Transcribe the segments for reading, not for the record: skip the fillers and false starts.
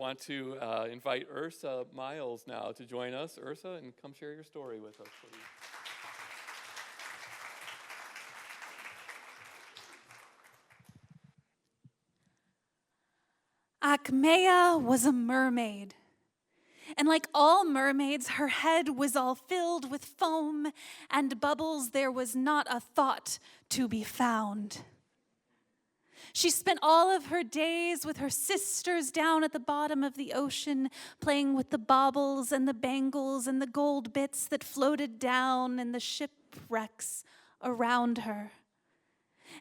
want to invite Ursa Miles now to join us. Ursa, and come share your story with us, please. Akmea was a mermaid. And like all mermaids, her head was all filled with foam and bubbles. There was not a thought to be found. She spent all of her days with her sisters down at the bottom of the ocean, playing with the baubles and the bangles and the gold bits that floated down in the shipwrecks around her.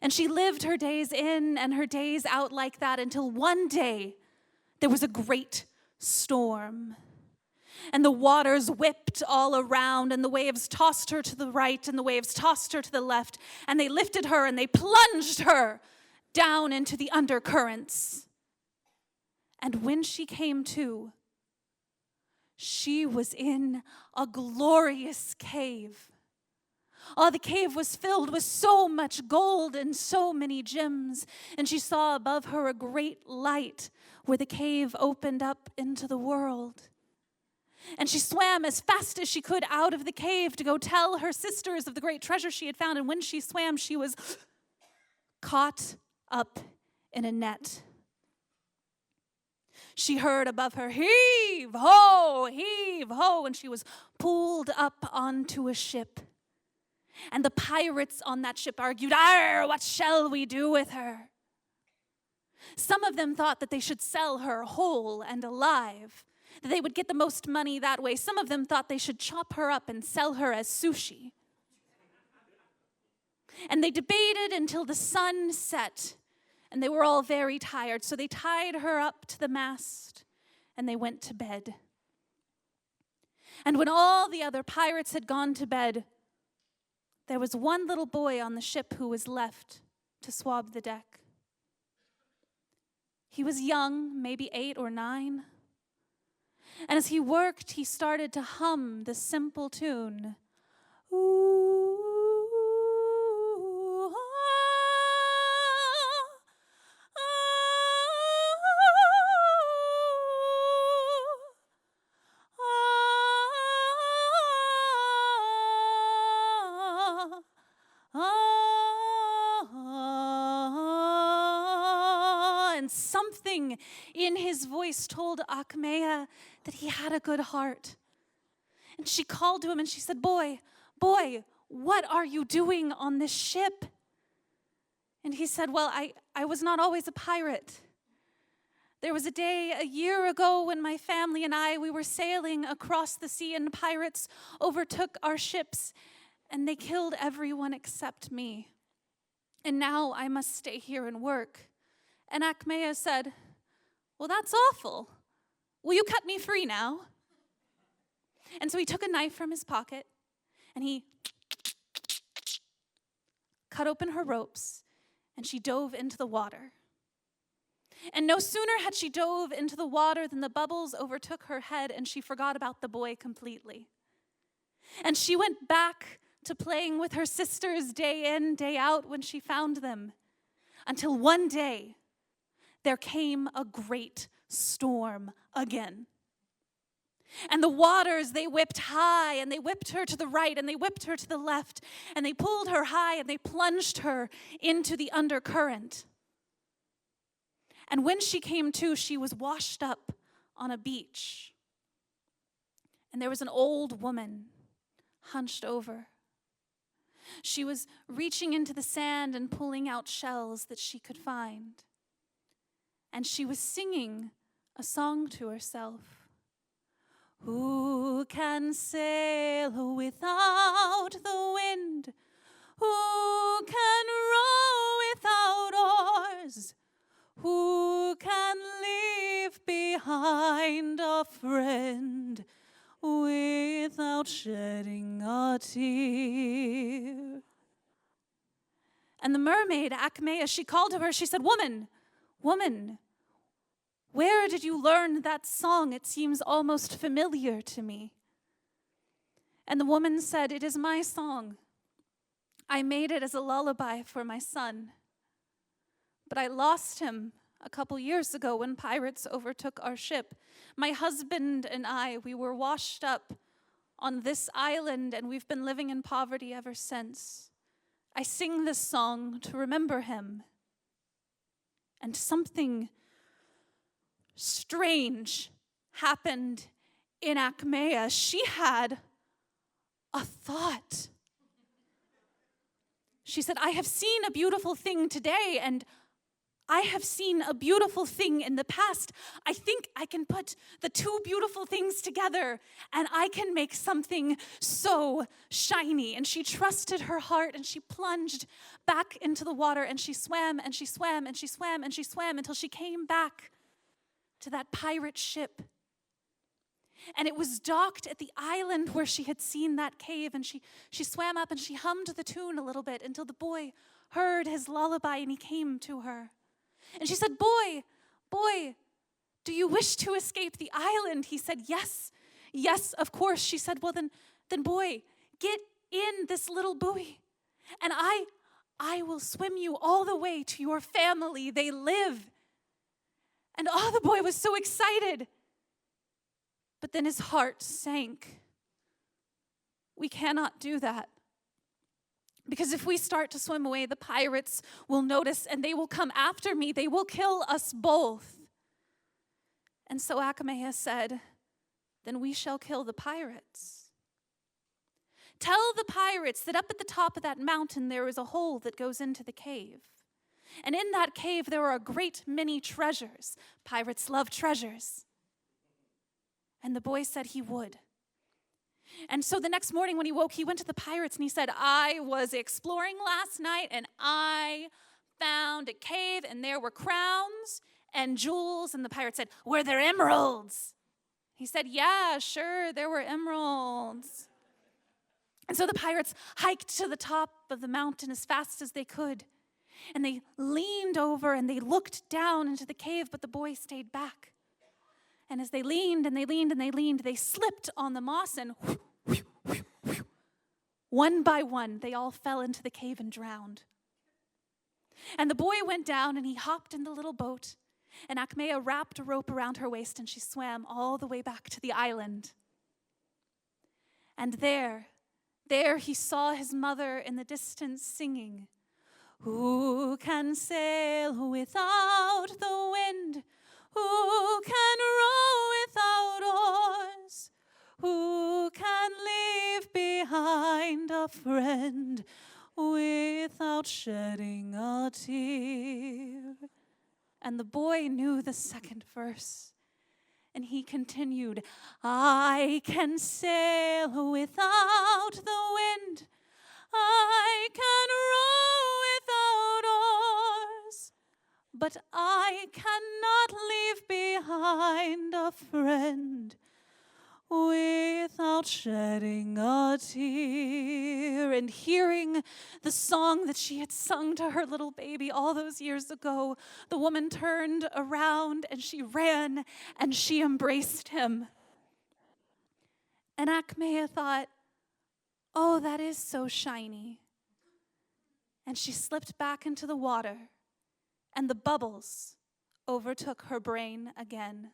And she lived her days in and her days out like that until one day there was a great storm. And the waters whipped all around, and the waves tossed her to the right, and the waves tossed her to the left, and they lifted her and they plunged her down into the undercurrents. And when she came to, she was in a glorious cave. Oh, the cave was filled with so much gold and so many gems, and she saw above her a great light where the cave opened up into the world. And she swam as fast as she could out of the cave to go tell her sisters of the great treasure she had found. And when she swam, she was caught up in a net. She heard above her, heave, ho, and she was pulled up onto a ship. And the pirates on that ship argued, "Arr, what shall we do with her?" Some of them thought that they should sell her whole and alive, that they would get the most money that way. Some of them thought they should chop her up and sell her as sushi. And they debated until the sun set, and they were all very tired. So they tied her up to the mast, and they went to bed. And when all the other pirates had gone to bed, there was one little boy on the ship who was left to swab the deck. He was young, maybe 8 or 9. And as he worked, he started to hum the simple tune. Ooh, ah, and something in his voice told Akmea that he had a good heart. And she called to him and she said, boy, what are you doing on this ship? And he said, well, I was not always a pirate. There was a day a year ago when my family and we were sailing across the sea, and pirates overtook our ships and they killed everyone except me. And now I must stay here and work. And Akmea said, well, that's awful. Will you cut me free now? And so he took a knife from his pocket and he cut open her ropes, and she dove into the water. And no sooner had she dove into the water than the bubbles overtook her head, and she forgot about the boy completely. And she went back to playing with her sisters day in, day out when she found them, until one day there came a great storm again. And the waters, they whipped high, and they whipped her to the right, and they whipped her to the left, and they pulled her high, and they plunged her into the undercurrent. And when she came to, she was washed up on a beach. And there was an old woman hunched over. She was reaching into the sand and pulling out shells that she could find. And she was singing a song to herself. Who can sail without the wind? Who can row without oars? Who can leave behind a friend without shedding a tear? And the mermaid, Akmea, she called to her, she said, woman, where did you learn that song? It seems almost familiar to me. And the woman said, it is my song. I made it as a lullaby for my son. But I lost him a couple years ago when pirates overtook our ship. My husband and I, we were washed up on this island, and we've been living in poverty ever since. I sing this song to remember him. And something strange happened in Akmea. She had a thought. She said, I have seen a beautiful thing today, and I have seen a beautiful thing in the past. I think I can put the two beautiful things together, and I can make something so shiny. And she trusted her heart, and she plunged back into the water, and she swam, and she swam, and she swam, and she swam until she came back to that pirate ship. And it was docked at the island where she had seen that cave, and she swam up and she hummed the tune a little bit until the boy heard his lullaby and he came to her. And she said, boy, do you wish to escape the island? He said, yes, of course. She said, well then boy, get in this little buoy, and I will swim you all the way to your family. They live. And the boy was so excited. But then his heart sank. We cannot do that. Because if we start to swim away, the pirates will notice and they will come after me. They will kill us both. And so Akmea said, then we shall kill the pirates. Tell the pirates that up at the top of that mountain there is a hole that goes into the cave. And in that cave there are a great many treasures. Pirates love treasures. And the boy said he would. And so the next morning when he woke, he went to the pirates and he said, I was exploring last night and I found a cave and there were crowns and jewels. And the pirate said, were there emeralds? He said, yeah, sure, there were emeralds. And so the pirates hiked to the top of the mountain as fast as they could. And they leaned over and they looked down into the cave, but the boy stayed back. And as they leaned and they leaned and they leaned, they slipped on the moss and one by one, they all fell into the cave and drowned. And the boy went down and he hopped in the little boat, and Akmea wrapped a rope around her waist and she swam all the way back to the island. And there he saw his mother in the distance singing, who can sail without the wind? Who can row without oars? Who can leave behind a friend without shedding a tear? And the boy knew the second verse. And he continued, I can sail without the wind. I can row without oars. But I cannot leave behind a friend without shedding a tear. And hearing the song that she had sung to her little baby all those years ago, the woman turned around and she ran and she embraced him. And Akmea thought, oh, that is so shiny. And she slipped back into the water. And the bubbles overtook her brain again.